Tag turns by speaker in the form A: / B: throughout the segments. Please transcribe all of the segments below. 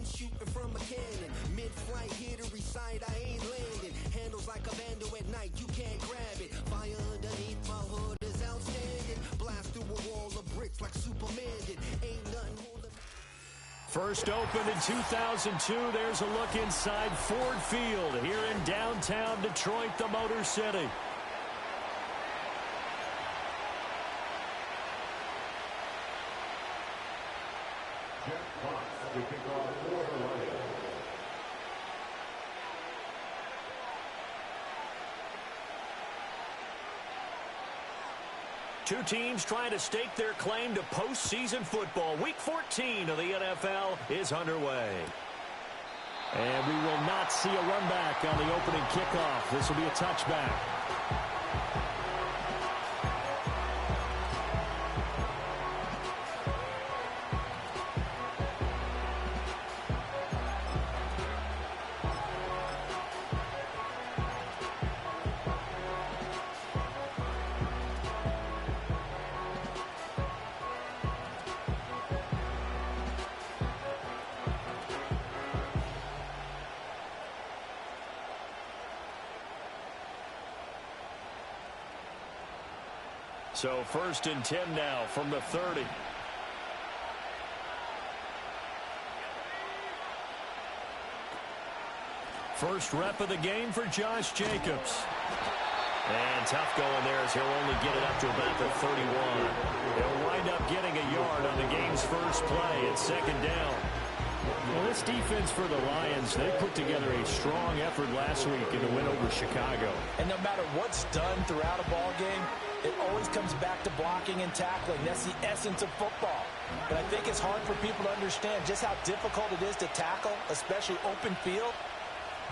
A: been shooting from a cannon. Mid-flight, here to recite, I ain't landing. Handles like a vandal at night, you can't grab it. Fire underneath my hood is outstanding. Blast through a wall of bricks like Superman did. Ain't nothing holding.
B: First opened in 2002. There's a look inside Ford Field here in downtown Detroit, the Motor City. Two teams trying to stake their claim to postseason football. Week 14 of the NFL is underway. And we will not see a run back on the opening kickoff. This will be a touchback. So 1st and 10 now from the 30. First rep of the game for Josh Jacobs. And tough going there as he'll only get it up to about the 31. He'll wind up getting a yard on the game's first play at 2nd down. Well, this defense for the Lions, they put together a strong effort last week in the win over Chicago.
C: And no matter what's done throughout a ball game, it always comes back to blocking and tackling. That's the essence of football. But I think it's hard for people to understand just how difficult it is to tackle, especially open field.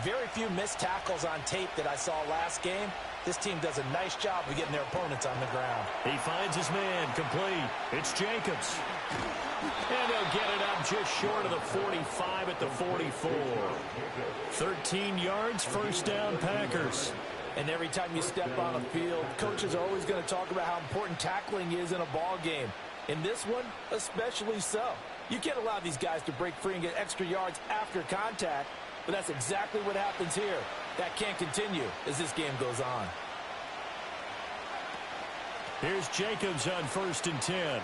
C: Very few missed tackles on tape that I saw last game. This team does a nice job of getting their opponents on the ground.
B: He finds his man, complete. It's Jacobs. And he'll get it up just short of the 45 at the 44. 13 yards, first down, Packers.
C: And every time you step on the field, coaches are always going to talk about how important tackling is in a ball game. In this one, especially so. You can't allow these guys to break free and get extra yards after contact, but that's exactly what happens here. That can't continue as this game goes on.
B: Here's Jacobs on 1st and 10.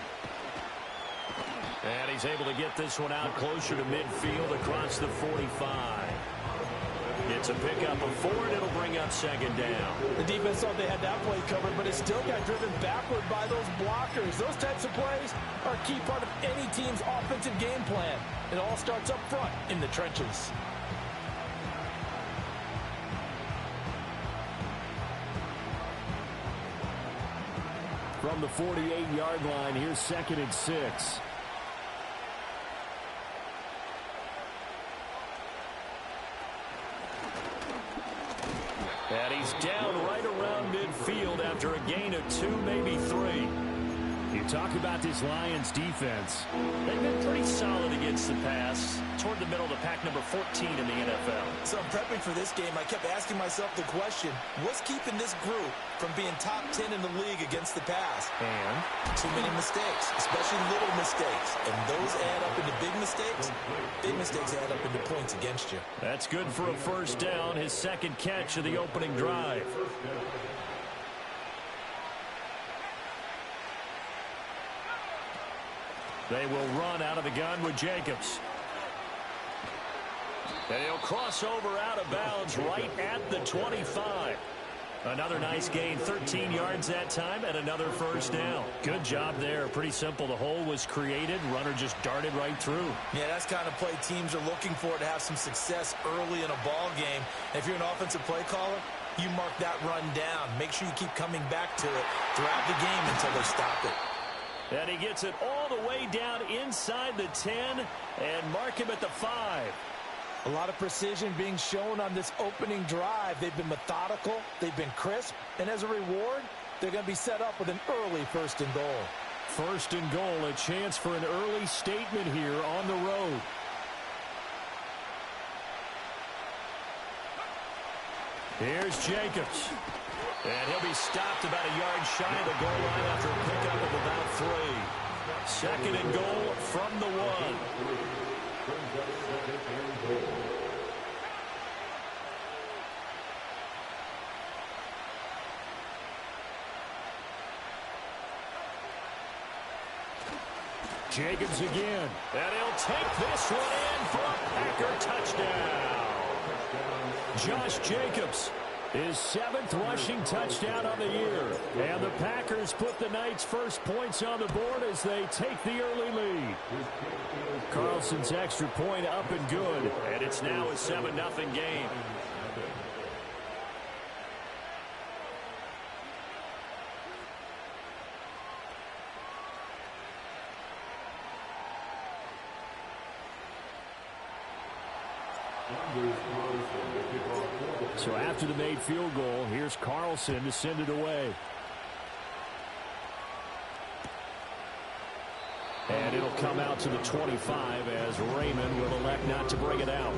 B: And he's able to get this one out closer to midfield across the 45. It's a pickup of 4, and it'll bring up 2nd down.
C: The defense thought they had that play covered, but it still got driven backward by those blockers. Those types of plays are a key part of any team's offensive game plan. It all starts up front in the trenches.
B: From the 48-yard line, here's 2nd and 6. And he's down right around midfield after a gain of 2, maybe 3. You talk about this Lions defense. They've been pretty solid against the pass. Toward the middle of the pack, number 14 in the NFL.
C: So prepping for this game, I kept asking myself the question, what's keeping this group from being top 10 in the league against the pass?
B: And?
C: Too many mistakes, especially little mistakes. And those add up into big mistakes. Big mistakes add up into points against you.
B: That's good for a first down, his 2nd catch of the opening drive. They will run out of the gun with Jacobs. And he'll cross over out of bounds right at the 25. Another nice gain, 13 yards that time, and another first down. Good job there. Pretty simple. The hole was created. Runner just darted right through.
C: Yeah, that's the kind of play teams are looking for to have some success early in a ball game. If you're an offensive play caller, you mark that run down. Make sure you keep coming back to it throughout the game until they stop it.
B: And he gets it all the way down inside the 10 and mark him at the 5.
C: A lot of precision being shown on this opening drive. They've been methodical, they've been crisp, and as a reward, they're going to be set up with an early 1st and goal.
B: 1st and goal, a chance for an early statement here on the road. Here's Jacobs. And he'll be stopped about a yard shy of the goal line after a pickup of about 3. 2nd and goal from the 1. Jacobs again. And he'll take this one in for a Packer touchdown. Josh Jacobs, his 7th rushing touchdown on the year. And the Packers put the Knights' first points on the board as they take the early lead. Carlson's extra point up and good. And it's now a 7-0 game. So after the made field goal, here's Carlson to send it away. And it'll come out to the 25 as Raymond will elect not to bring it out.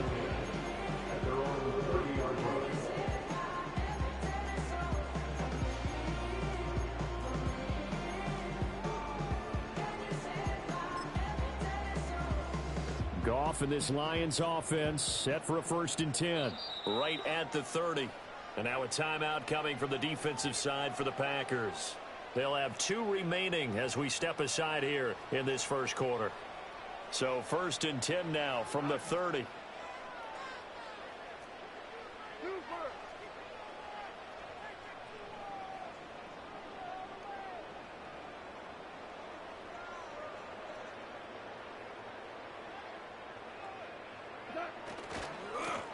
B: Goff and this Lions offense set for a 1st and 10. Right at the 30. And now a timeout coming from the defensive side for the Packers. They'll have 2 remaining as we step aside here in this first quarter. So 1st and 10 now from the 30.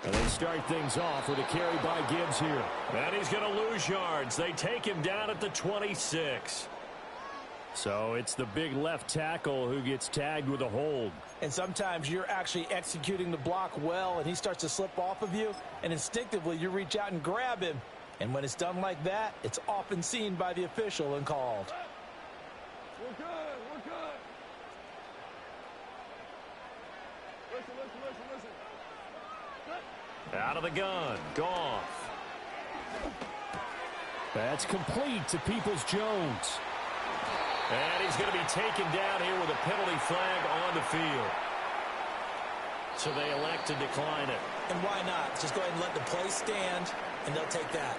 B: And they start things off with a carry by Gibbs here. And he's going to lose yards. They take him down at the 26. So it's the big left tackle who gets tagged with a hold.
C: And sometimes you're actually executing the block well, and he starts to slip off of you, and instinctively you reach out and grab him. And when it's done like that, it's often seen by the official and called.
D: We're good. We're good. Listen.
B: Out of the gun. Goff. That's complete to Peoples-Jones. And he's going to be taken down here with a penalty flag on the field. So they elect to decline it.
C: And why not? Just go ahead and let the play stand, and they'll take that.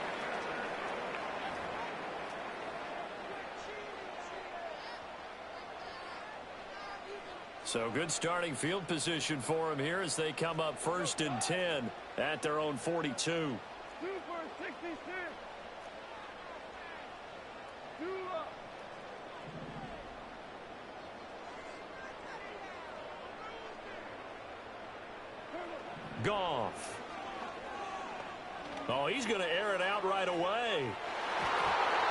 B: So good starting field position for him here as they come up 1st and 10 at their own 42.
D: 2 for 66. 2 up.
B: Goff. Oh, he's going to air it out right away.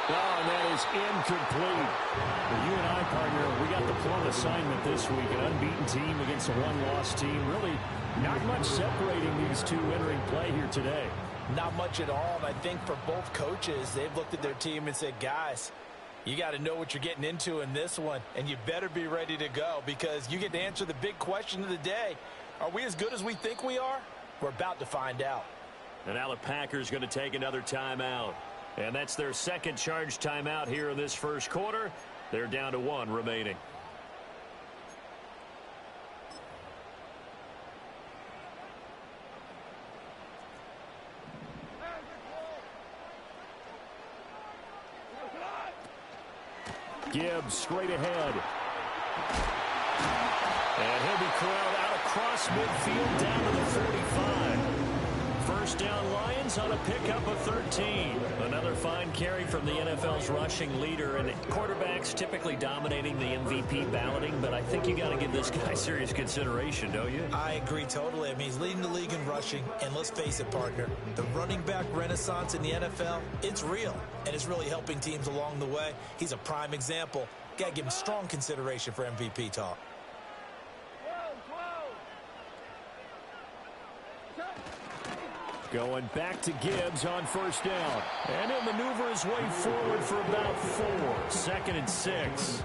B: Oh, and that is incomplete. Well, you and I, partner, we got the plum assignment this week. An unbeaten team against a one-loss team. Really not much separating these two entering play here today.
C: Not much at all, and I think for both coaches, they've looked at their team and said, guys, you got to know what you're getting into in this one, and you better be ready to go because you get to answer the big question of the day. Are we as good as we think we are? We're about to find out.
B: And now the Packers going to take another timeout. And that's their second charge timeout here in this first quarter. They're down to 1 remaining. Gibbs straight ahead. And he'll be corralled out across midfield down to the 45. First down Lions on a pickup of 13. Another fine carry from the NFL's rushing leader. And quarterbacks typically dominating the MVP balloting, but I think you got to give this guy serious consideration, don't you?
C: I agree totally. I mean, he's leading the league in rushing. And let's face it, partner, the running back renaissance in the NFL, it's real. And it's really helping teams along the way. He's a prime example. Got to give him strong consideration for MVP talk.
B: Going back to Gibbs on first down. And he'll maneuver his way forward for about 4. 2nd and 6.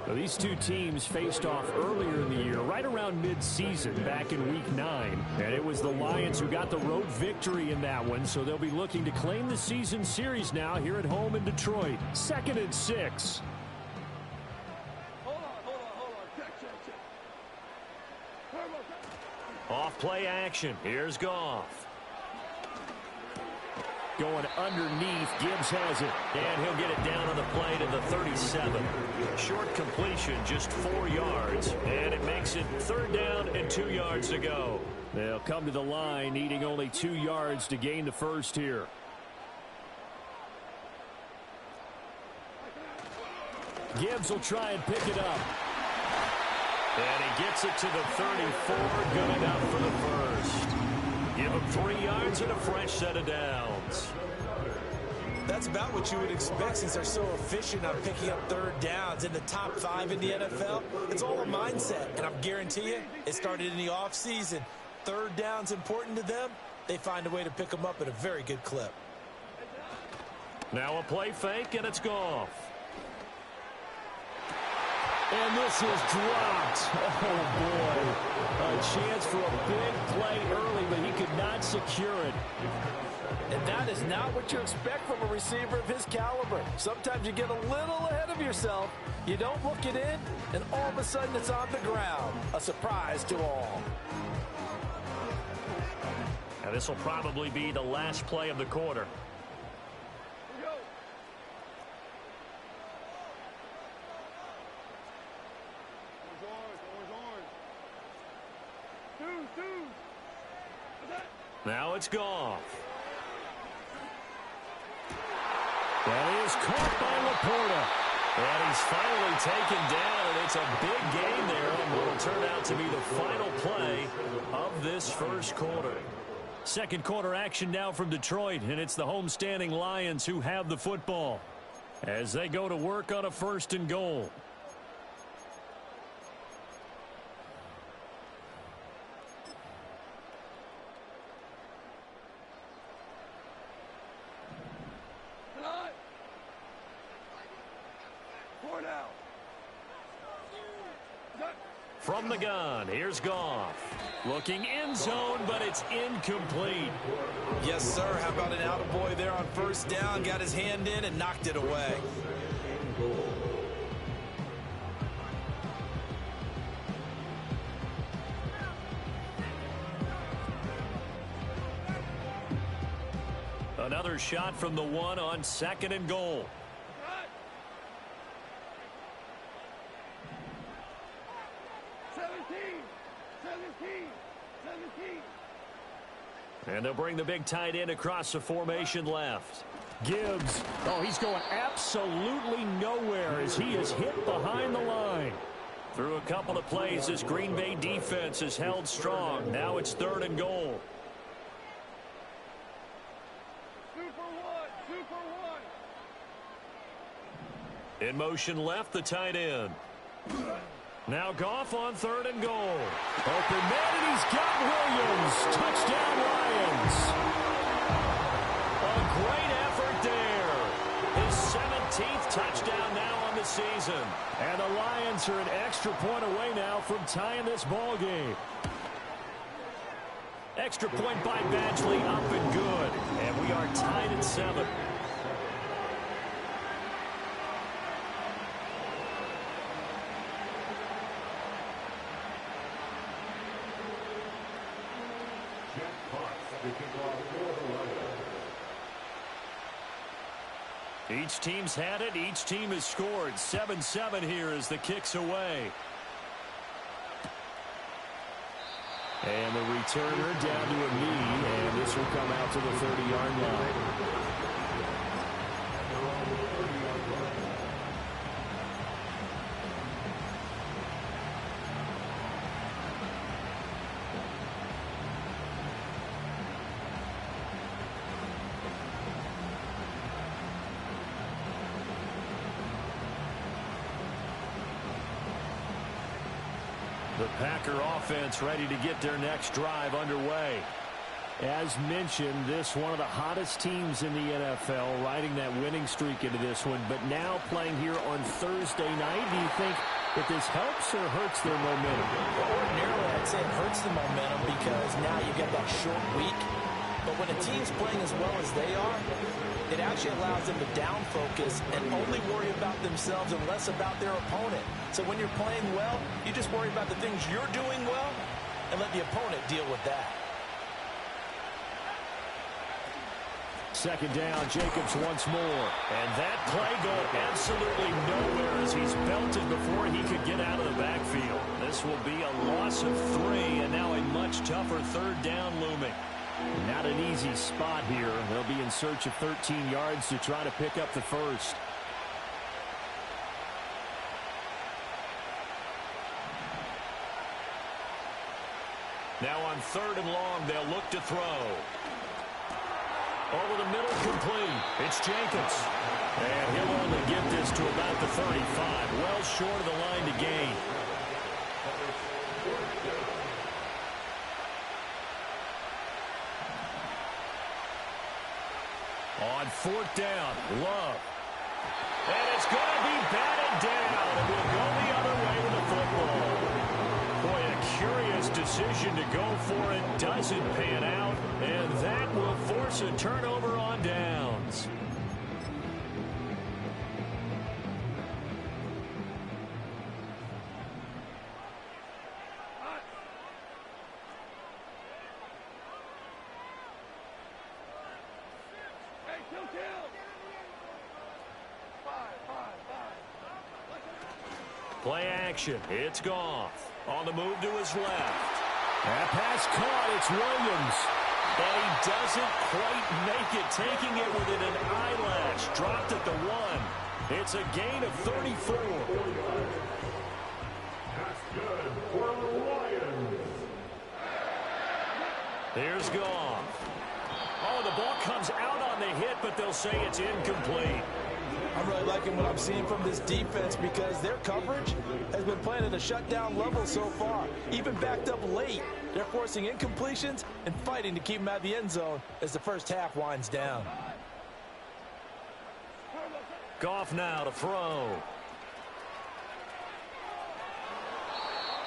B: Now, these two teams faced off earlier in the year, right around mid-season, back in Week 9. And it was the Lions who got the road victory in that one, so they'll be looking to claim the season series now here at home in Detroit. 2nd and 6.
D: Hold on. Check.
B: Off play action. Here's Goff. Going underneath. Gibbs has it. And he'll get it down on the play to the 37. Short completion, just 4 yards. And it makes it 3rd down and 2 yards to go. They'll come to the line, needing only 2 yards to gain the first here. Gibbs will try and pick it up. And he gets it to the 34. Good enough for the first. Give him 3 yards and a fresh set of downs.
C: That's about what you would expect since they're so efficient on picking up 3rd downs. In the top 5 in the NFL, it's all a mindset. And I guarantee you, it started in the offseason. 3rd down's important to them. They find a way to pick them up at a very good clip.
B: Now a play fake, and it's Goff. And this is dropped. Oh, boy. A chance for a big play early, but he could not secure it.
C: And that is not what you expect from a receiver of his caliber. Sometimes you get a little ahead of yourself. You don't look it in, and all of a sudden it's on the ground. A surprise to all.
B: Now this will probably be the last play of the quarter. Now it's Goff. That is caught by Laporta. And he's finally taken down, and it's a big gain there on what will turn out to be the final play of this first quarter. Second quarter action now from Detroit, and it's the homestanding Lions who have the football as they go to work on a 1st and goal. From the gun, here's Goff. Looking end zone, but it's incomplete.
C: Yes, sir. How about an attaboy there on 1st down? Got his hand in and knocked it away.
B: Another shot from the 1 on 2nd and goal. And they'll bring the big tight end across the formation left. Gibbs, oh, he's going absolutely nowhere as he is hit behind the line. Through a couple of plays, this Green Bay defense is held strong. Now it's 3rd and goal.
D: Super one.
B: In motion left, the tight end. Now Goff on 3rd and goal. Open man, and he's got Williams. Touchdown, Lions. A great effort there. His 17th touchdown now on the season. And the Lions are an extra point away now from tying this ball game. Extra point by Badgley, up and good. And we are tied at 7. Each team's had it. Each team has scored. 7-7 here as the kick's away. And the returner down to a knee, and this will come out to the 30-yard line. The Packer offense ready to get their next drive underway. As mentioned, this one of the hottest teams in the NFL, riding that winning streak into this one, but now playing here on Thursday night. Do you think that this helps or hurts their momentum?
C: Ordinarily, I'd say it hurts the momentum because now you get that short week. But when a team's playing as well as they are, it actually allows them to down focus and only worry about themselves and less about their opponent. So when you're playing well, you just worry about the things you're doing well, and let the opponent deal with that.
B: Second down, Jacobs once more. And that play going absolutely nowhere as he's belted before he could get out of the backfield. This will be a loss of 3, and now a much tougher third down looming. Not an easy spot here. They'll be in search of 13 yards to try to pick up the first. Now on 3rd and long, they'll look to throw. Over the middle, complete. It's Jacobs. And he'll only get this to about the 35. Well short of the line to gain. On 4th down, Love. And it's going to be batted down. And we'll go the other way with the football. Boy, a curious decision to go for it. Doesn't pan out. And that will force a turnover on downs. Play action. It's Goff. On the move to his left. That pass caught. It's Williams. And he doesn't quite make it, taking it within an eyelash. Dropped at the 1. It's a gain of 34. Here's Goff. Oh, the ball comes out on the hit, but they'll say it's incomplete.
C: I'm really liking what I'm seeing from this defense because their coverage has been playing at a shutdown level so far. Even backed up late, they're forcing incompletions and fighting to keep them out of the end zone as the first half winds down.
B: Goff now to throw.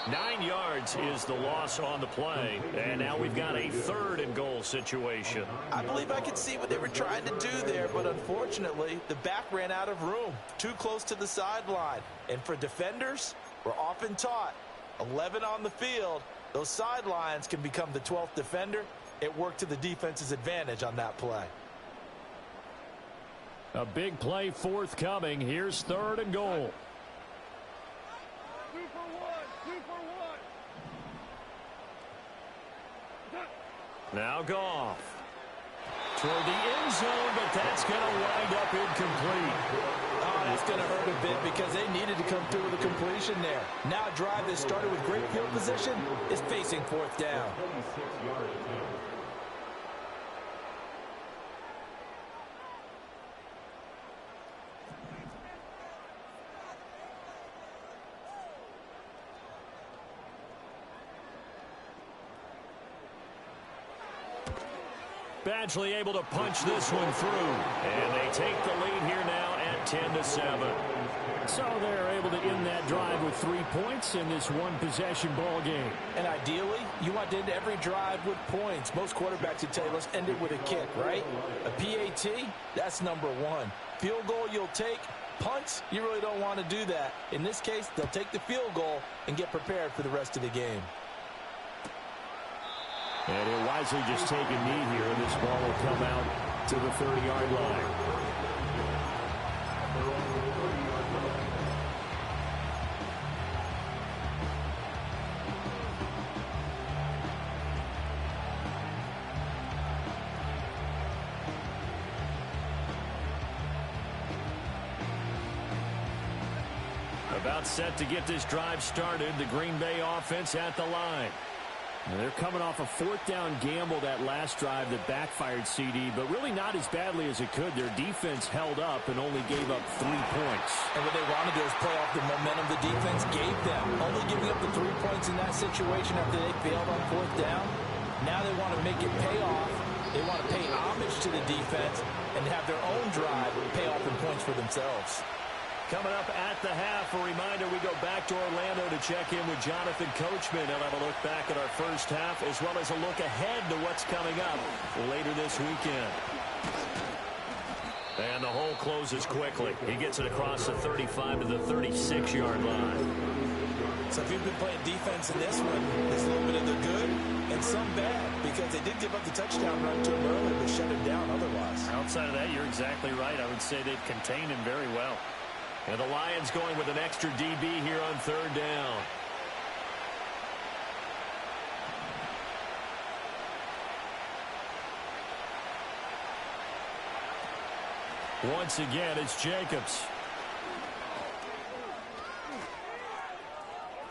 B: 9 yards is the loss on the play, and now we've got a 3rd and goal situation.
C: I believe I could see what they were trying to do there, but unfortunately, the back ran out of room, too close to the sideline. And for defenders, we're often taught, 11 on the field, those sidelines can become the 12th defender. It worked to the defense's advantage on that play.
B: A big play forthcoming. Here's 3rd and goal.
D: 2 for 1. 2 for 1.
B: Now Goff. Toward the end zone, but that's going to wind up incomplete.
C: Oh, that's going to hurt a bit because they needed to come through with a completion there. Now a drive that started with great field position is facing 4th down.
B: Badgley able to punch this one through. And they take the lead here now at 10-7. So they're able to end that drive with 3 points in this one-possession ball game.
C: And ideally, you want to end every drive with points. Most quarterbacks would tell you, let's end it with a kick, right? A PAT, that's number 1. Field goal you'll take. Punts, you really don't want to do that. In this case, they'll take the field goal and get prepared for the rest of the game.
B: And he'll wisely just take a knee here, and this ball will come out to the 30-yard line. About set to get this drive started. The Green Bay offense at the line. And they're coming off a 4th down gamble that last drive that backfired CD, but really not as badly as it could. Their defense held up and only gave up 3 points.
C: And what they want to do is play off the momentum the defense gave them. Only giving up the 3 points in that situation after they failed on 4th down. Now they want to make it pay off. They want to pay homage to the defense and have their own drive pay off in points for themselves.
B: Coming up at the half, a reminder, we go back to Orlando to check in with Jonathan Coachman. He'll have a look back at our first half as well as a look ahead to what's coming up later this weekend. And the hole closes quickly. He gets it across the 35 to the 36-yard line.
C: So if you've been playing defense in this one, there's a little bit of the good and some bad, because they did give up the touchdown run to him earlier, but shut him down otherwise.
B: Outside of that, you're exactly right. I would say they've contained him very well. And the Lions going with an extra DB here on third down. Once again, it's Jacobs.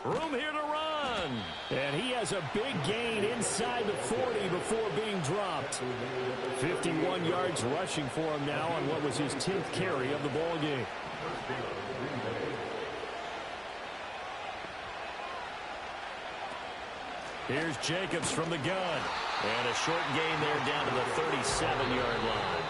B: Room here to run. And he has a big gain inside the 40 before being dropped. 51 yards rushing for him now on what was his 10th carry of the ball game. Here's Jacobs from the gun. And a short gain there down to the 37-yard line.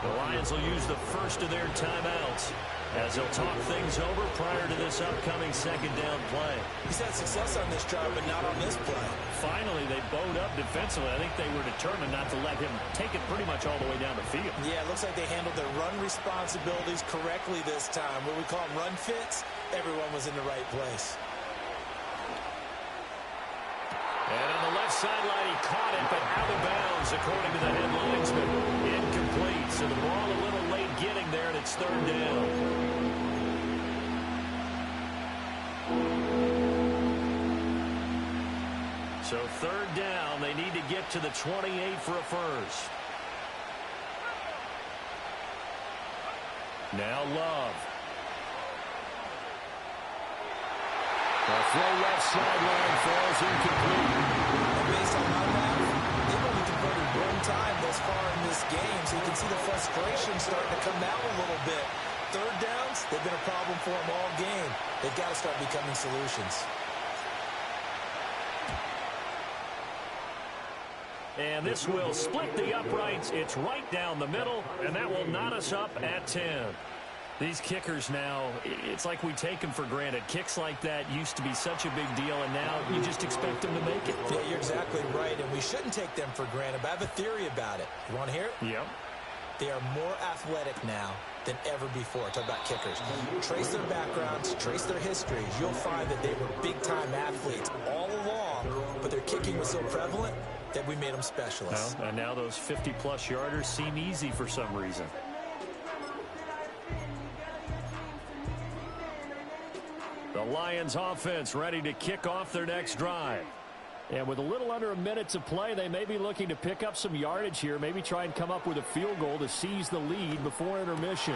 B: The Lions will use the first of their timeouts as they'll talk things over prior to this upcoming second down play.
C: He's had success on this drive, but not on this play.
B: Finally, they bowed up defensively. I think they were determined not to let him take it pretty much all the way down the field.
C: Yeah, it looks like they handled their run responsibilities correctly this time. What we call them run fits, everyone was in the right place.
B: And on the left sideline, he caught it, but out of bounds, according to the head linesman. Incomplete, so the ball a little late getting there, and it's third down. So third down, they need to get to the 28 for a first. Now Love. The throw left sideline falls incomplete.
C: And based on my math, they've only converted one time thus far in this game, so you can see the frustration starting to come out a little bit. Third downs, they've been a problem for them all game. They've got to start becoming solutions.
B: And this will split the uprights. It's right down the middle, and that will knot us up at 10. These kickers now, it's like we take them for granted. Kicks like that used to be such a big deal, and now you just expect them to make it.
C: Yeah, you're exactly right, and we shouldn't take them for granted, but I have a theory about it. You want to hear it?
B: Yep.
C: They are more athletic now than ever before. Talk about kickers. Trace their backgrounds, trace their histories. You'll find that they were big-time athletes all along, but their kicking was so prevalent that we made them specialists.
B: Well, and now those 50-plus yarders seem easy for some reason. The Lions offense ready to kick off their next drive. And with a little under a minute to play, they may be looking to pick up some yardage here, maybe try and come up with a field goal to seize the lead before intermission.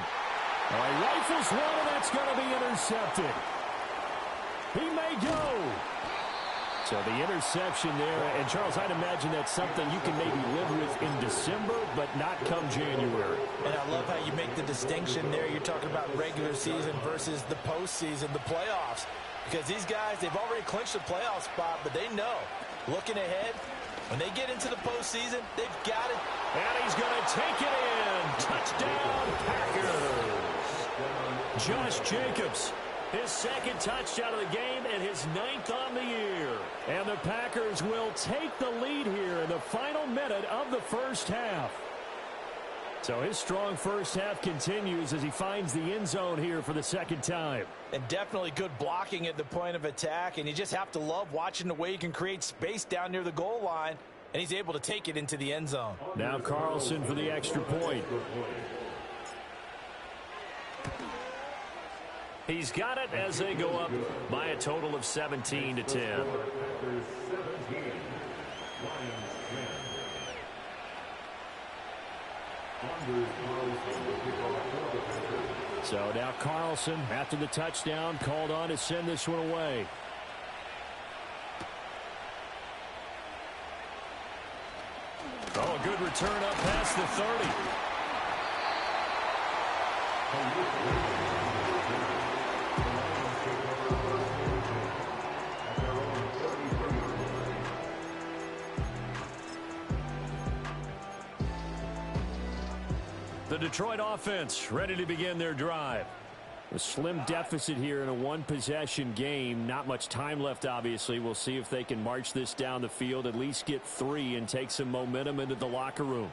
B: All right, rifles one, and that's going to be intercepted. He may go. So the interception there, and Charles, I'd imagine that's something you can maybe live with in December, but not come January.
C: And I love how you make the distinction there. You're talking about regular season versus the postseason, the playoffs. Because these guys, they've already clinched the playoff spot, but they know, looking ahead, when they get into the postseason, they've got it.
B: And he's going to take it in. Touchdown, Packers. Josh Jacobs. His second touchdown of the game and his 9th on the year. And the Packers will take the lead here in the final minute of the first half. So his strong first half continues as he finds the end zone here for the second time.
C: And definitely good blocking at the point of attack. And you just have to love watching the way he can create space down near the goal line. And he's able to take it into the end zone.
B: Now Carlson for the extra point. He's got it as they go up by a total of 17-10. So now Carlson, after the touchdown, called on to send this one away. Oh, a good return up past the 30. The Detroit offense ready to begin their drive. A slim deficit here in a one-possession game. Not much time left, obviously. We'll see if they can march this down the field, at least get 3 and take some momentum into the locker room.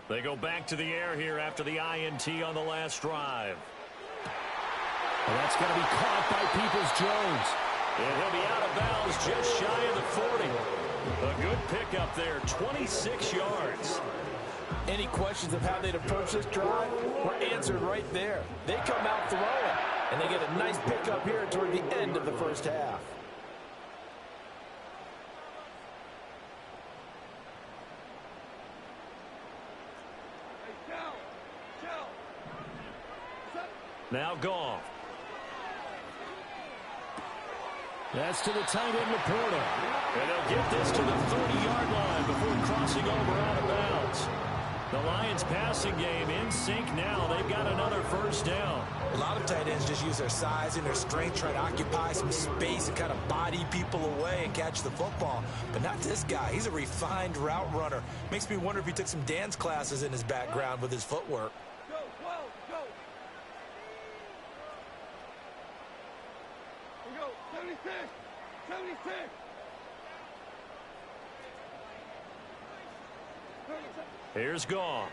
B: They go back to the air here after the INT on the last drive. And that's going to be caught by Peoples-Jones. And he'll be out of bounds just shy of the 40. A good pickup there, 26 yards.
C: Any questions of how they'd approach this drive were answered right there. They come out throwing, and they get a nice pickup here toward the end of the first half.
B: Now Goff. That's to the tight end, Laporta. And they'll get this to the 30-yard line before crossing over out of bounds. The Lions passing game in sync now. They've got another first down.
C: A lot of tight ends just use their size and their strength, try to occupy some space and kind of body people away and catch the football. But not this guy. He's a refined route runner. Makes me wonder if he took some dance classes in his background with his footwork.
D: Go, 12, go. We go, 76, 76.
B: Here's Goff.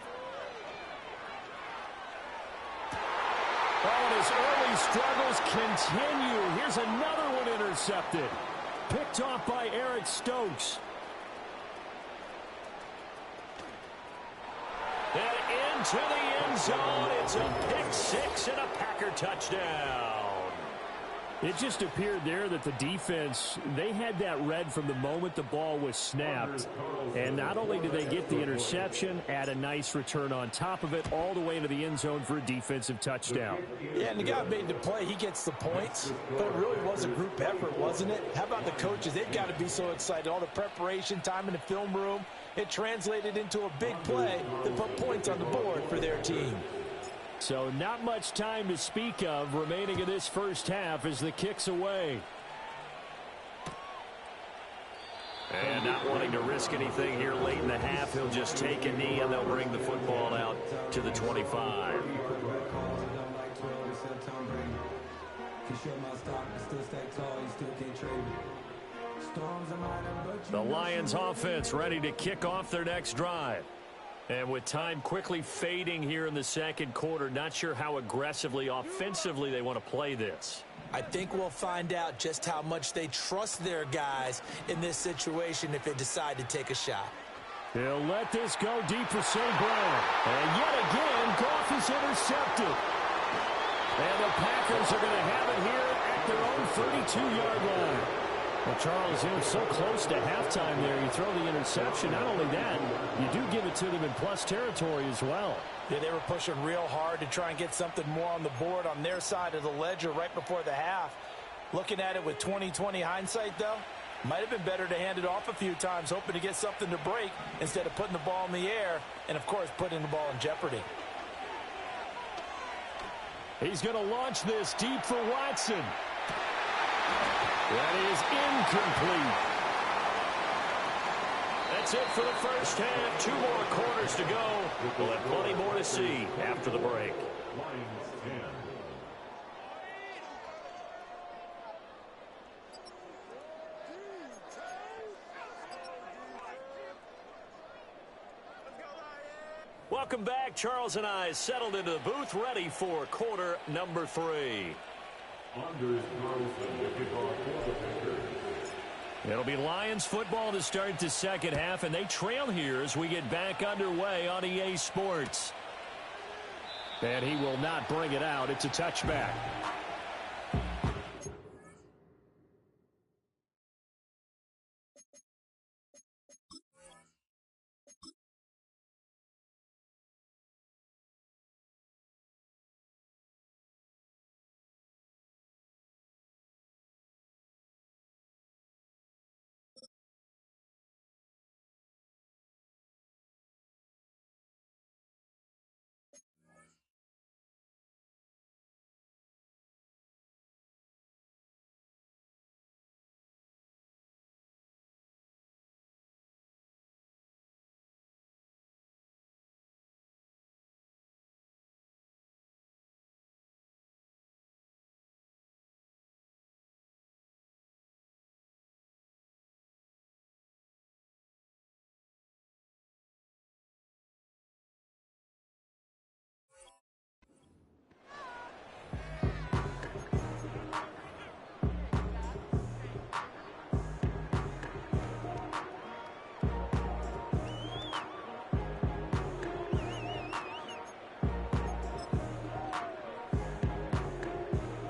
B: Oh, and his early struggles continue. Here's another one intercepted. Picked off by Eric Stokes. And into the end zone. It's a pick six and a Packer touchdown. It just appeared there that the defense, they had that read from the moment the ball was snapped. And not only did they get the interception, add a nice return on top of it, all the way into the end zone for a defensive touchdown.
C: Yeah, and the guy made the play. He gets the points. But it really was a group effort, wasn't it? How about the coaches? They've got to be so excited. All the preparation time in the film room, it translated into a big play that put points on the board for their team.
B: So not much time to speak of remaining in this first half as the kick's away. And not wanting to risk anything here late in the half, he'll just take a knee and they'll bring the football out to the 25. The Lions offense ready to kick off their next drive. And with time quickly fading here in the second quarter, not sure how aggressively, offensively they want to play this.
C: I think we'll find out just how much they trust their guys in this situation if they decide to take a shot.
B: He'll let this go deep for St. Brown. And yet again, Goff is intercepted. And the Packers are going to have it here at their own 32-yard line. Well, Charles, you know, so close to halftime there. You throw the interception. Not only that, you do give it to them in plus territory as well.
C: Yeah, they were pushing real hard to try and get something more on the board on their side of the ledger right before the half. Looking at it with 20/20 hindsight, though, might have been better to hand it off a few times, hoping to get something to break instead of putting the ball in the air and, of course, putting the ball in jeopardy.
B: He's going to launch this deep for Watson. That is incomplete. That's it for the first half. 2 more quarters to go. We'll have plenty more to see after the break. Welcome back. Charles and I settled into the booth, ready for quarter number 3. It'll be Lions football to start the second half, and they trail here as we get back underway on EA Sports. And he will not bring it out. It's a touchback.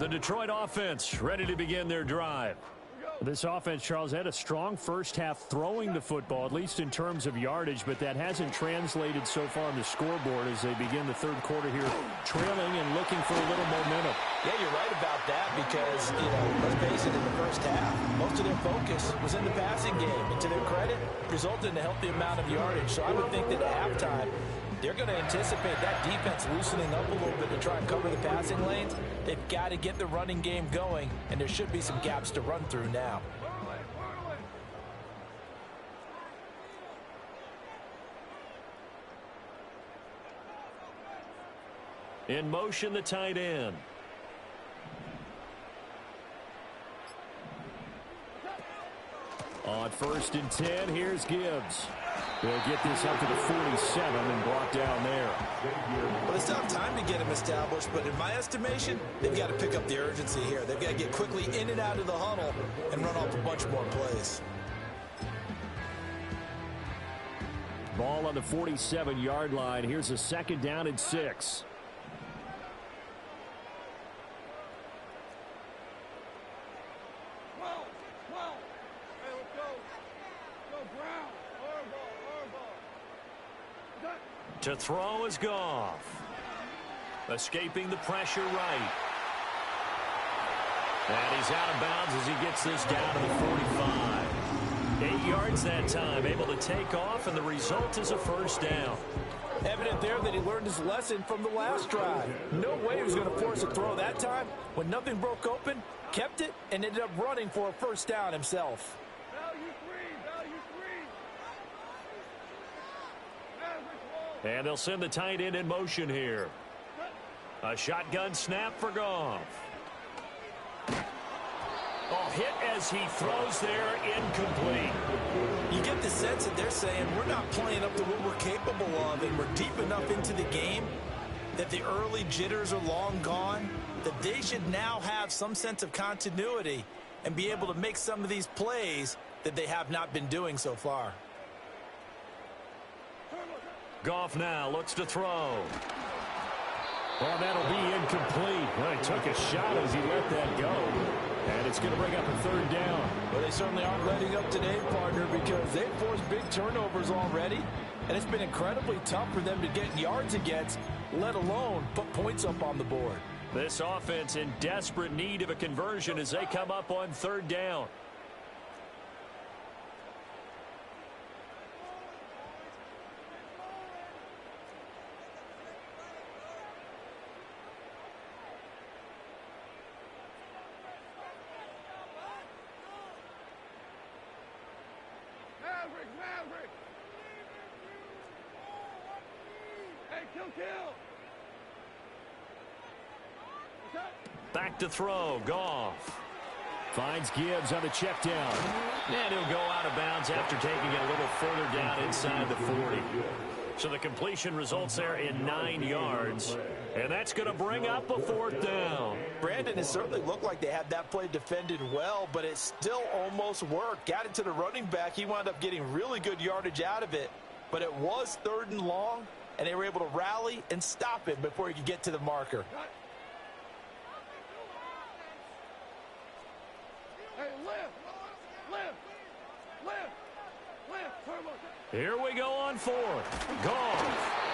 B: The Detroit offense ready to begin their drive.
E: This offense, Charles, had a strong first half throwing the football, at least in terms of yardage, but that hasn't translated so far on the scoreboard as they begin the third quarter here, trailing and looking for a little momentum.
C: Yeah, you're right about that because, let's face it, in the first half, most of their focus was in the passing game. And to their credit, resulted in a healthy amount of yardage. So I would think that at halftime, they're going to anticipate that defense loosening up a little bit to try and cover the passing lanes. They've got to get the running game going, and there should be some gaps to run through now.
B: In motion, the tight end.
E: On 1st and 10, here's Gibbs. They'll get this up to the 47 and block down there.
C: Well, it's not time to get him established, but in my estimation, they've got to pick up the urgency here. They've got to get quickly in and out of the huddle and run off a bunch more plays.
E: Ball on the 47-yard line. Here's a 2nd down and 6.
B: To throw is Goff. Escaping the pressure right. And he's out of bounds as he gets this down to the 45. 8 yards that time, able to take off, and the result is a first down.
C: Evident there that he learned his lesson from the last drive. No way he was going to force a throw that time. When nothing broke open, kept it, and ended up running for a first down himself.
B: And they'll send the tight end in motion here. A shotgun snap for Goff. Oh, hit as he throws there, incomplete.
C: You get the sense that they're saying we're not playing up to what we're capable of, and we're deep enough into the game that the early jitters are long gone, that they should now have some sense of continuity and be able to make some of these plays that they have not been doing so far.
B: Goff now looks to throw.
E: Well, that'll be incomplete. Well, he took a shot as he let that go. And it's going to bring up a 3rd down.
C: Well, they certainly aren't letting up today, partner, because they've forced big turnovers already. And it's been incredibly tough for them to get yards against, let alone put points up on the board.
B: This offense in desperate need of a conversion as they come up on 3rd down.
D: Maverick! Hey, kill!
B: Back to throw, Goff.
E: Finds Gibbs on the check down.
B: And he'll go out of bounds after taking it a little further down inside the 40. So the completion results there in 9 yards. And that's going to bring up a 4th down.
C: Brandon, it certainly looked like they had that play defended well, but it still almost worked. Got it to the running back. He wound up getting really good yardage out of it. But it was 3rd and long, and they were able to rally and stop him before he could get to the marker.
D: Hey, lift!
B: Here we go on 4th. Goff.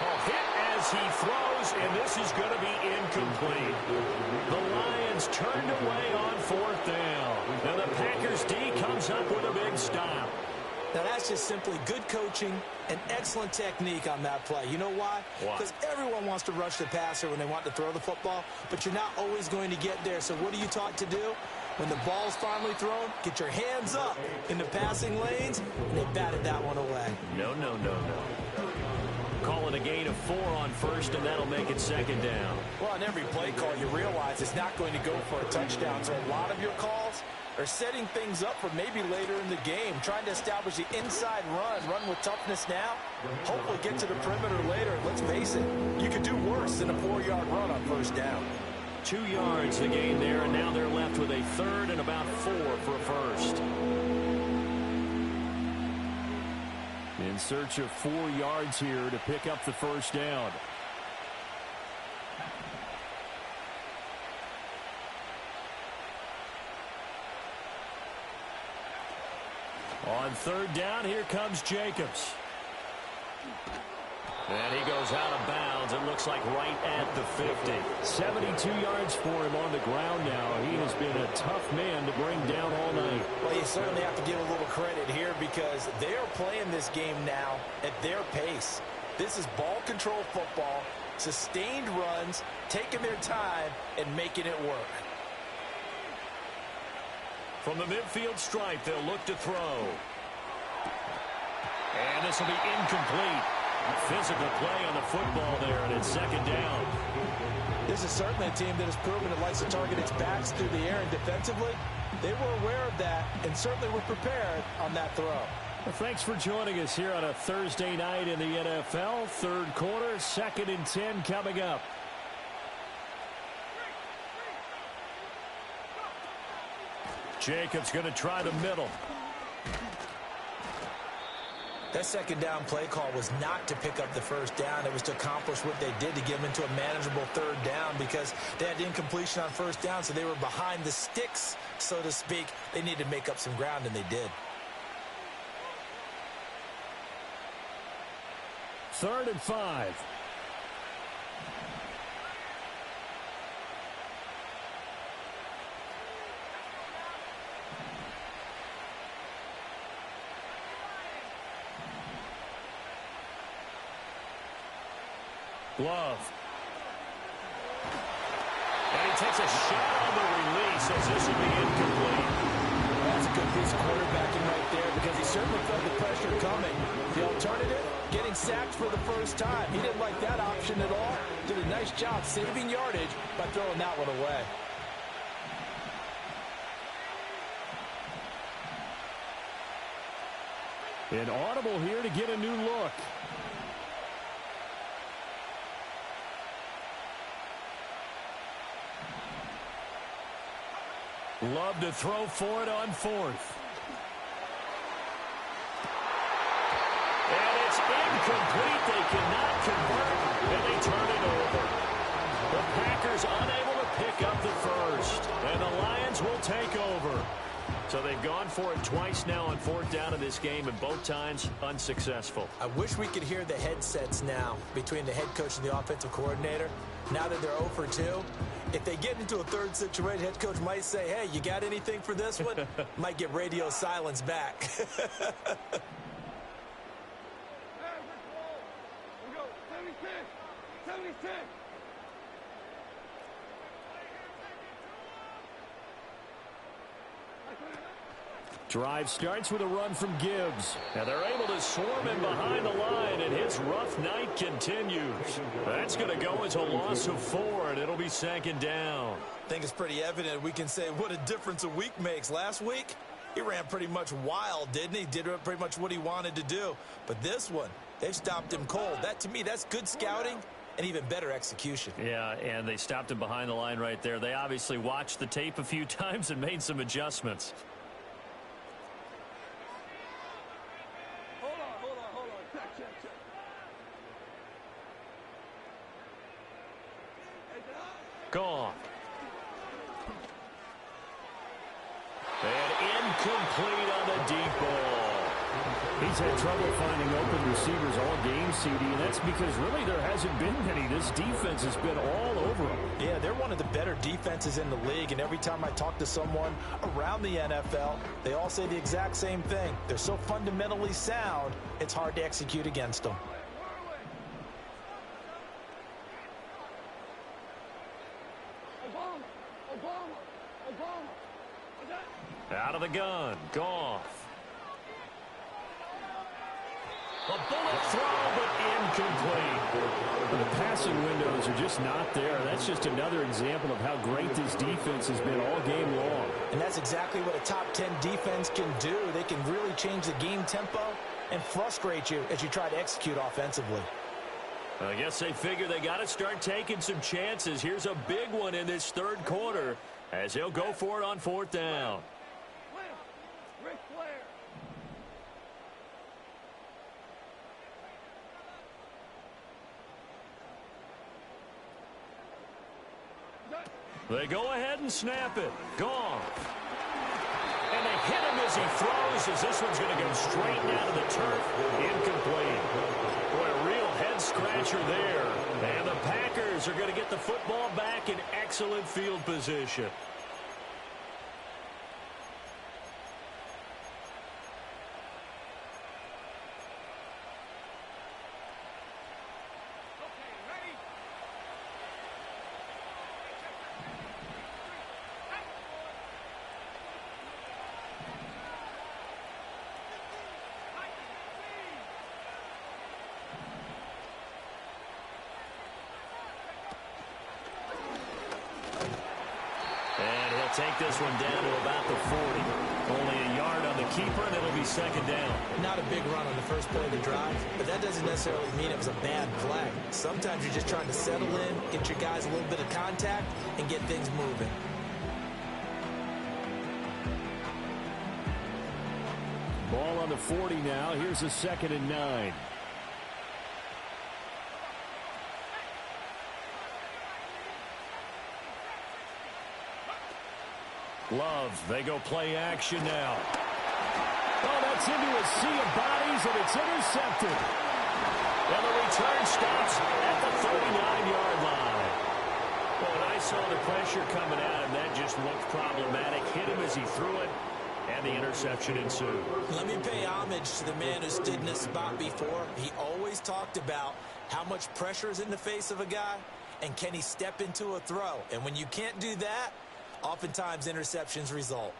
B: Oh, hit as he throws, and this is going to be incomplete. The Lions turned away on 4th down. And the Packers D comes up with a big stop.
C: Now, that's just simply good coaching and excellent technique on that play. You know why? Because everyone wants to rush the passer when they want to throw the football, but you're not always going to get there. So what are you taught to do? When the ball's finally thrown, get your hands up in the passing lanes, and they batted that one away.
B: No. Calling a gain of 4 on 1st, and that'll make it 2nd down.
C: Well, on every play call, you realize it's not going to go for a touchdown. So a lot of your calls are setting things up for maybe later in the game, trying to establish the inside run with toughness now, hopefully get to the perimeter later. Let's face it, you could do worse than a 4-yard run on 1st down.
B: 2 yards the gain there, and now they're left with a 3rd and about 4 for a 1st.
E: In search of 4 yards here to pick up the 1st down.
B: On third down, here comes Jacobs. And he goes out of bounds. It looks like right at the 50.
E: 72 yards for him on the ground now. He has been a tough man to bring down all night.
C: Well, you certainly have to give a little credit here because they are playing this game now at their pace. This is ball control football, sustained runs, taking their time, and making it work.
B: From the midfield stripe, they'll look to throw. And this will be incomplete. Physical play on the football there, and it's second down.
C: This is certainly a team that has proven it likes to target its backs through the air, and defensively, they were aware of that and certainly were prepared on that throw.
E: Well, thanks for joining us here on a Thursday night in the NFL. Third quarter, 2nd and 10 coming up.
B: Jacobs going to try the middle.
C: That second down play call was not to pick up the first down. It was to accomplish what they did to get them into a manageable third down because they had incompletion on first down, so they were behind the sticks, so to speak. They needed to make up some ground, and they did.
E: 3rd and 5.
B: Love. And he takes a shot on the release as this will be incomplete.
C: That's a good piece of quarterbacking right there because he certainly felt the pressure coming. The alternative, getting sacked for the first time. He didn't like that option at all. Did a nice job saving yardage by throwing that one away.
E: An audible here to get a new look.
B: Love to throw for it on 4th. And it's incomplete. They cannot convert, and they turn it over. The Packers unable to pick up the first, and the Lions will take over. So they've gone for it twice now on 4th down in this game, and both times unsuccessful.
C: I wish we could hear the headsets now between the head coach and the offensive coordinator. Now that they're 0 for 2, if they get into a third situation, head coach might say, hey, you got anything for this one? Might get radio silence back.
D: Hey, we go 76, 76.
E: Drive starts with a run from Gibbs.
B: And they're able to swarm him behind the line, and his rough night continues. That's going to go as a loss of 4, and it'll be 2nd down.
C: I think it's pretty evident we can say what a difference a week makes. Last week, he ran pretty much wild, didn't he? Did pretty much what he wanted to do. But this one, they've stopped him cold. That, to me, that's good scouting and even better execution.
B: Yeah, and they stopped him behind the line right there. They obviously watched the tape a few times and made some adjustments. Gone. And incomplete on the deep ball.
E: He's had trouble finding open receivers all game, CD, and that's because really there hasn't been many. This defense has been all over them.
C: Yeah, they're one of the better defenses in the league, and every time I talk to someone around the NFL, they all say the exact same thing. They're so fundamentally sound, it's hard to execute against them.
B: Out of the gun. Goff. A bullet throw, but incomplete.
E: The passing windows are just not there. That's just another example of how great this defense has been all game long.
C: And that's exactly what a top 10 defense can do. They can really change the game tempo and frustrate you as you try to execute offensively.
B: I guess they figure they got to start taking some chances. Here's a big one in this third quarter as he'll go for it on 4th down. They go ahead and snap it. Goff. And they hit him as he throws, as this one's going to go straight down to the turf. Incomplete. Boy, a real head-scratcher there. And the Packers are going to get the football back in excellent field position. Take this one down to about the 40. Only a yard on the keeper, and it'll be second down.
C: Not a big run on the first play of the drive, but that doesn't necessarily mean it was a bad play. Sometimes you're just trying to settle in, get your guys a little bit of contact, and get things moving.
E: Ball on the 40 now. Here's a 2nd and 9.
B: Love, they go play action now.
E: Oh, that's into a sea of bodies, and it's intercepted.
B: And the return stops at the 39-yard line. Well, when I saw the pressure coming at him, that just looked problematic. Hit him as he threw it, and the interception ensued.
C: Let me pay homage to the man who stood in this spot before. He always talked about how much pressure is in the face of a guy, and can he step into a throw. And when you can't do that, oftentimes interceptions result.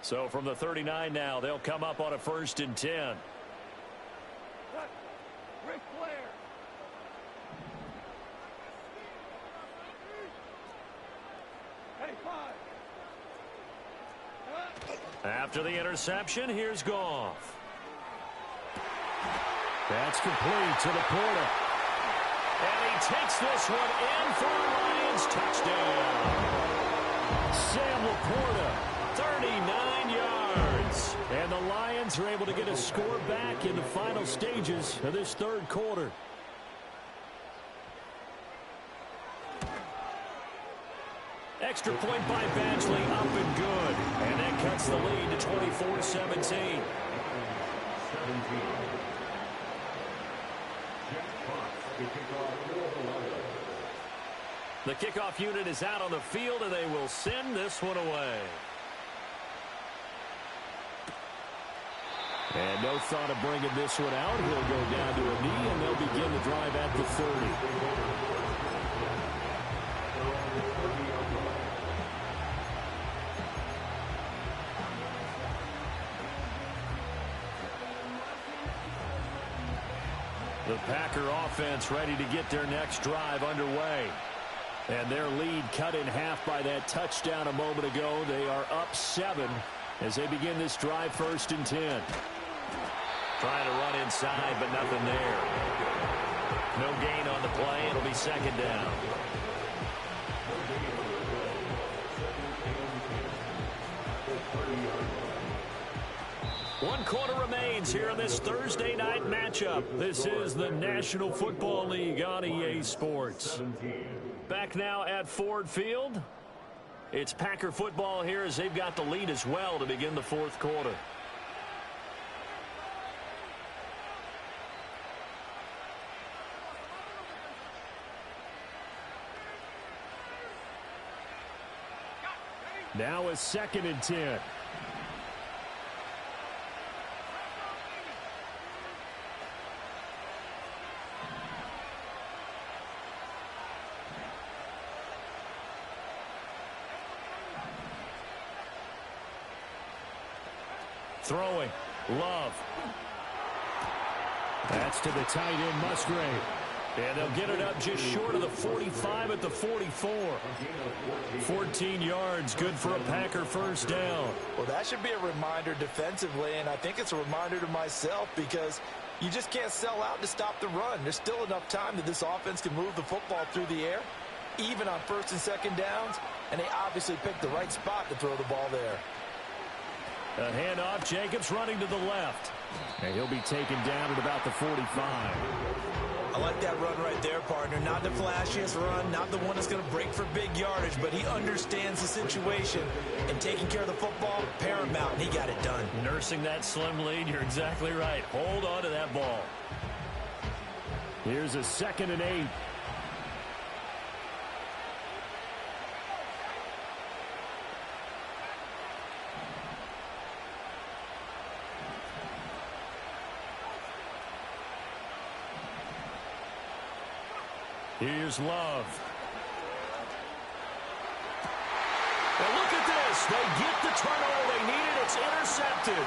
B: So from the 39 now, they'll come up on a 1st and 10.
D: Ric Flair. Hey, 5.
B: After the interception, here's Goff.
E: That's complete to Laporta.
B: And he takes this one in for a Lions touchdown.
E: Sam Laporta.
B: 39 yards.
E: And the Lions are able to get a score back in the final stages of this 3rd quarter.
B: Extra point by Badgley, up and good. And that cuts the lead to 24-17. The kickoff unit is out on the field, and they will send this one away.
E: And no thought of bringing this one out. He'll go down to a knee, and they'll begin the drive at the 30.
B: The Packer offense ready to get their next drive underway.
E: And their lead cut in half by that touchdown a moment ago. They are up 7 as they begin this drive 1st and 10.
B: Trying to run inside, but nothing there. No gain on the play. It'll be 2nd down. One quarter remains here in this Thursday night matchup. This is the National Football League on EA Sports. Back now at Ford Field. It's Packer football here as they've got the lead as well to begin the 4th quarter.
E: Now a 2nd and 10. Throwing. Love. That's to the tight end, Musgrave. And they'll get it up just short of the 45 at the 44. 14 yards, good for a Packer 1st down.
C: Well, that should be a reminder defensively, and I think it's a reminder to myself because you just can't sell out to stop the run. There's still enough time that this offense can move the football through the air, even on 1st and 2nd downs, and they obviously picked the right spot to throw the ball there.
E: A handoff, Jacobs running to the left. And he'll be taken down at about the 45.
C: I like that run right there, partner. Not the flashiest run, not the one that's going to break for big yardage, but he understands the situation, and taking care of the football, paramount, and he got it done.
B: Nursing that slim lead, you're exactly right. Hold on to that ball.
E: Here's a 2nd and 8. Here's Love.
B: And look at this. They get the turnover they needed. It's intercepted.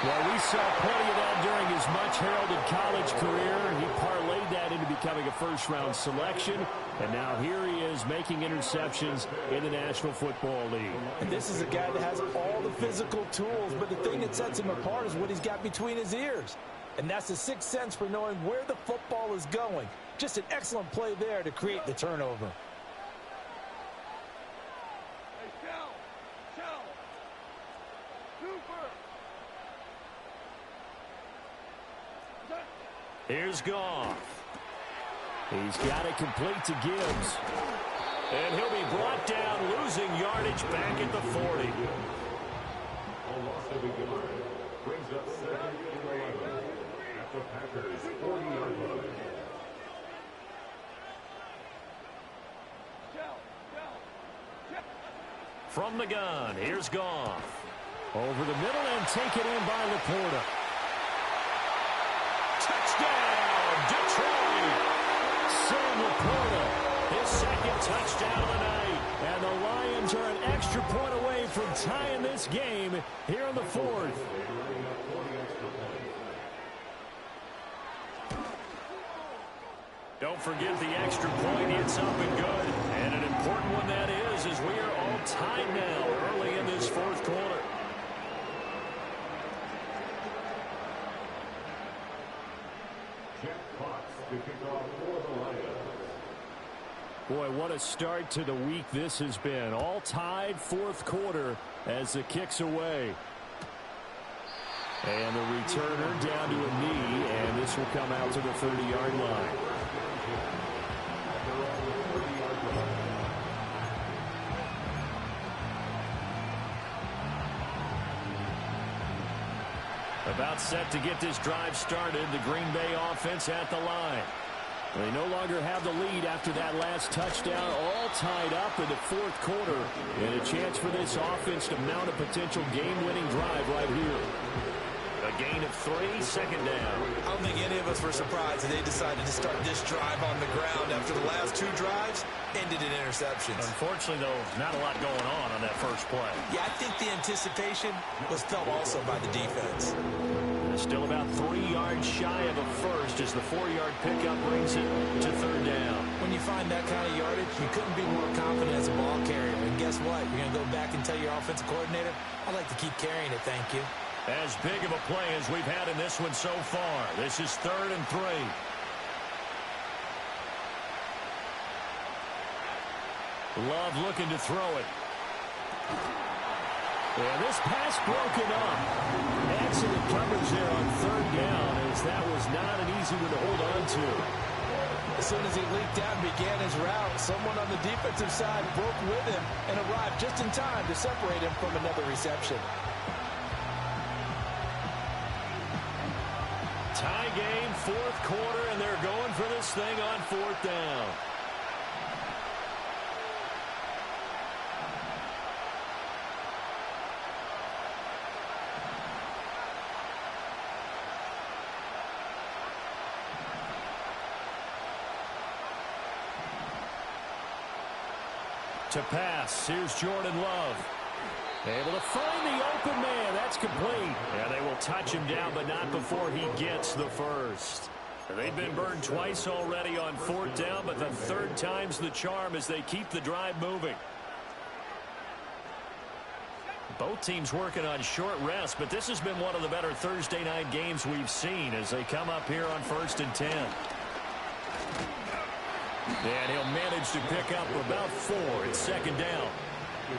E: Well, we saw plenty of that during his much-heralded college career. He parlayed that into becoming a first-round selection, and now here he is making interceptions in the National Football League.
C: And this is a guy that has all the physical tools, but the thing that sets him apart is what he's got between his ears. And that's the sixth sense for knowing where the football is going. Just an excellent play there to create the turnover.
D: Hey, Shell. Super.
B: Here's Goff.
E: He's got it complete to Gibbs.
B: And he'll be brought down, losing yardage back at the 40.
F: A loss of a yard brings up 2nd and 11 at the Packers' 40-yard line.
B: From the gun, here's Goff.
E: Over the middle and taken in by Laporta.
B: Touchdown, Detroit!
E: Sam Laporta.
B: His 2nd touchdown of the night.
E: And the Lions are an extra point away from tying this game here in the 4th.
B: Don't forget the extra point. It's up and good. And an important one that is, as we are all tied now early in this 4th quarter.
F: Jack Fox to kick off for the Lions.
E: Boy, what a start to the week this has been. All tied 4th quarter as the kick's away. And the returner down to a knee, and this will come out to the 30-yard line.
B: About set to get this drive started, the Green Bay offense at the line.
E: They no longer have the lead after that last touchdown, all tied up in the 4th quarter. And a chance for this offense to mount a potential game-winning drive right here.
B: A gain of 3, 2nd down.
C: I don't think any of us were surprised that they decided to start this drive on the ground after the last 2 drives ended in interceptions.
B: Unfortunately, though, not a lot going on that first play.
C: Yeah, I think the anticipation was felt also by the defense.
B: Still about 3 yards shy of a first as the 4-yard pickup brings it to 3rd down.
C: When you find that kind of yardage, you couldn't be more confident as a ball carrier. And guess what? You're going to go back and tell your offensive coordinator, I'd like to keep carrying it, thank you.
B: As big of a play as we've had in this one so far. This is 3rd and 3.
E: Love looking to throw it. Yeah, this pass broken up. Excellent coverage there on 3rd down, as that was not an easy one to hold on to.
C: As soon as he leaked out and began his route, someone on the defensive side broke with him and arrived just in time to separate him from another reception.
B: Tie game, 4th quarter, and they're going for this thing on 4th down. To pass, here's Jordan Love.
E: Able to find the open man. That's complete.
B: And they will touch him down, but not before he gets the first. They've been burned twice already on 4th down, but the 3rd time's the charm as they keep the drive moving. Both teams working on short rest, but this has been one of the better Thursday night games we've seen as they come up here on 1st and 10. And he'll manage to pick up about 4. It's 2nd down.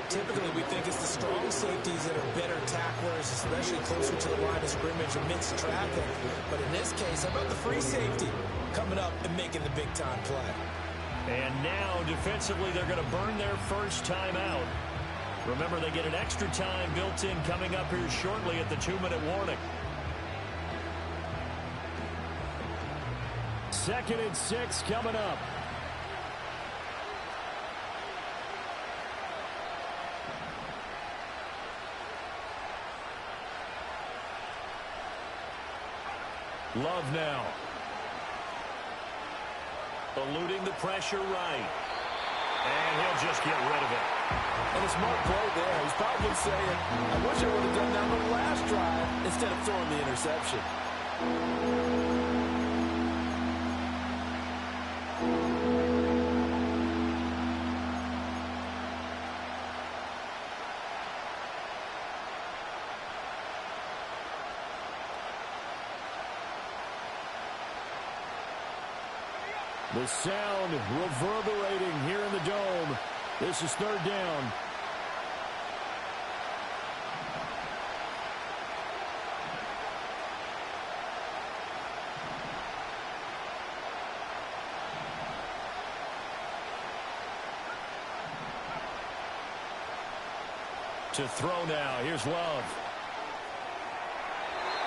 C: Typically, we think it's the strong safeties that are better tacklers, especially closer to the line of scrimmage amidst traffic. But in this case, how about the free safety? big-time play.
B: And now, defensively, they're going to burn their first timeout. Remember, they get an extra time built in coming up here shortly at the 2-minute warning.
E: 2nd and 6 coming up. Love now.
B: Eluding the pressure right. And he'll just get rid of it.
C: And a smart play there. He's probably saying, I wish I would have done that on the last drive instead of throwing the interception.
E: The sound reverberating here in the dome. This is 3rd down. To throw now. Here's Love.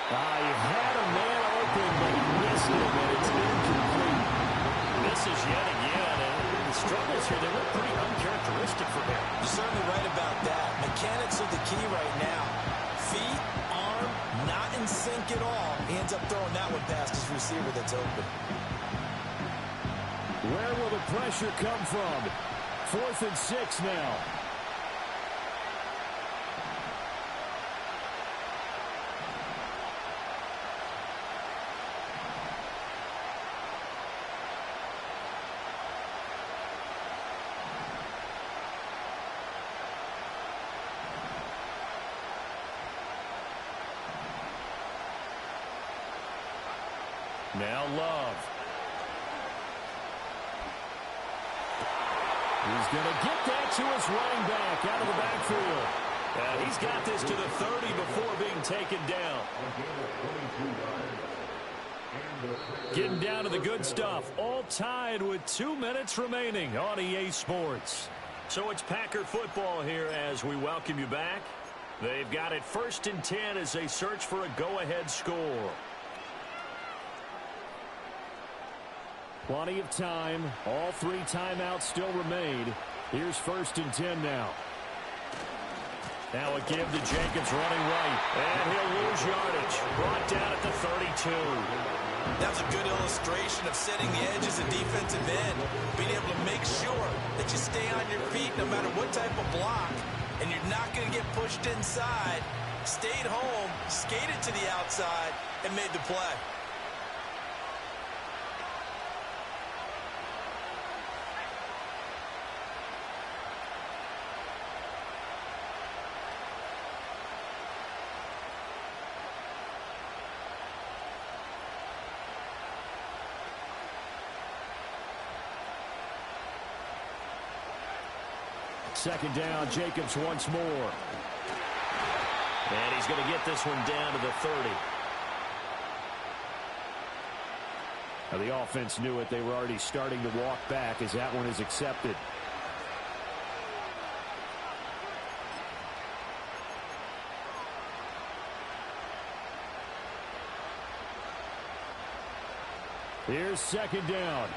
E: He had a man open, but he missed him, and it's incomplete.
B: Misses yet again, and the struggles here, they look pretty uncharacteristic for him.
C: You're certainly right about that. Mechanics are the key right now. Feet, arm, not in sync at all. He ends up throwing that one past his receiver that's open.
E: Where will the pressure come from? 4th and 6 now. Now Love. He's going to get that to his running back out of the backfield.
B: And he's got this to the 30 before being taken down.
E: Getting down to the good stuff. All tied with 2 minutes remaining on EA Sports.
B: So it's Packer football here as we welcome you back. They've got it 1st and 10 as they search for a go-ahead score.
E: Plenty of time. All 3 timeouts still remain. Here's 1st and 10 now.
B: Now a give to Jacobs running right. And he'll lose yardage. Brought down at the 32.
C: That was a good illustration of setting the edge as a defensive end. Being able to make sure that you stay on your feet no matter what type of block. And you're not going to get pushed inside. Stayed home, skated to the outside, and made the play.
E: Second down, Jacobs once more.
B: And he's going to get this one down to the 30.
E: Now the offense knew it. They were already starting to walk back as that one is accepted. Here's 2nd down.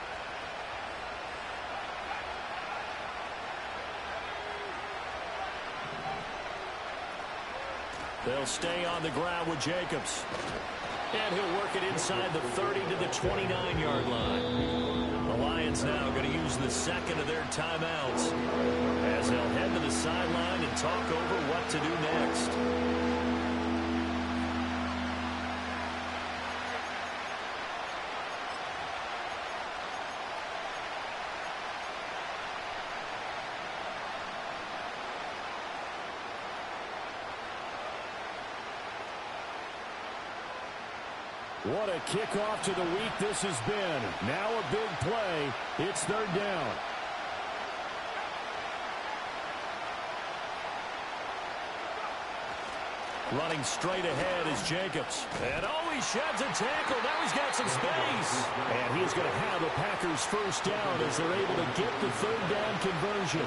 B: They'll stay on the ground with Jacobs. And he'll work it inside the 30 to the 29-yard line. The Lions now going to use the 2nd of their timeouts as they'll head to the sideline and talk over what to do next.
E: What a kickoff to the week this has been. Now a big play. It's 3rd down.
B: Running straight ahead is Jacobs. And he sheds a tackle. Now he's got some space. And he's going to have the Packers first down as they're able to get the third down conversion.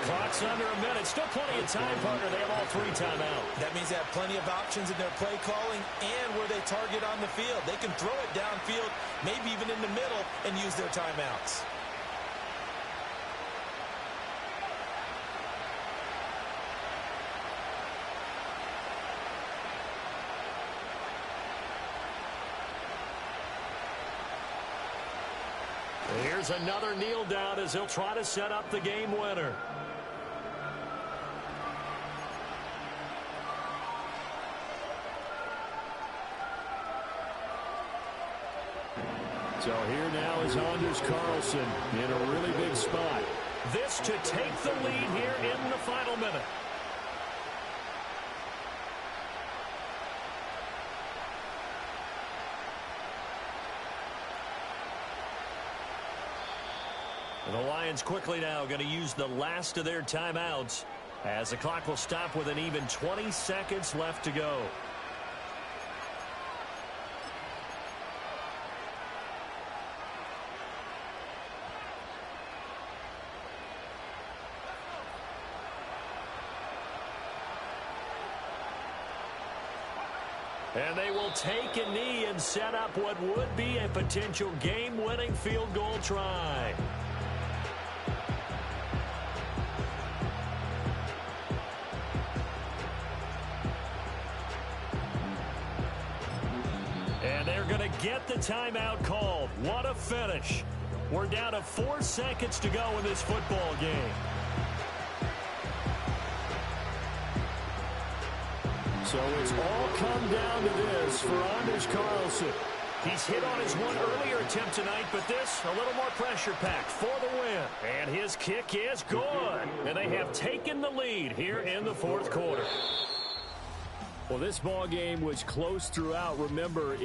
B: Clock's under a minute. Still plenty of time, partner. They have all 3 timeouts.
C: That means they have plenty of options in their play calling and where they target on the field. They can throw it downfield, maybe even in the middle, and use their timeouts.
B: Here's another kneel down as he'll try to set up the game winner. So here now is Anders Carlson in a really big spot. This to take the lead here in the final minute. The Lions quickly now going to use the last of their timeouts as the clock will stop with an even 20 seconds left to go. And they will take a knee and set up what would be a potential game-winning field goal try. And they're going to get the timeout called. What a finish. We're down to 4 seconds to go in this football game. So it's all come down to this for Anders Carlson. He's hit on his one earlier attempt tonight, but this a little more pressure-packed for the win. And his kick is good. And they have taken the lead here in the fourth quarter.
E: Well, this ball game was close throughout. Remember,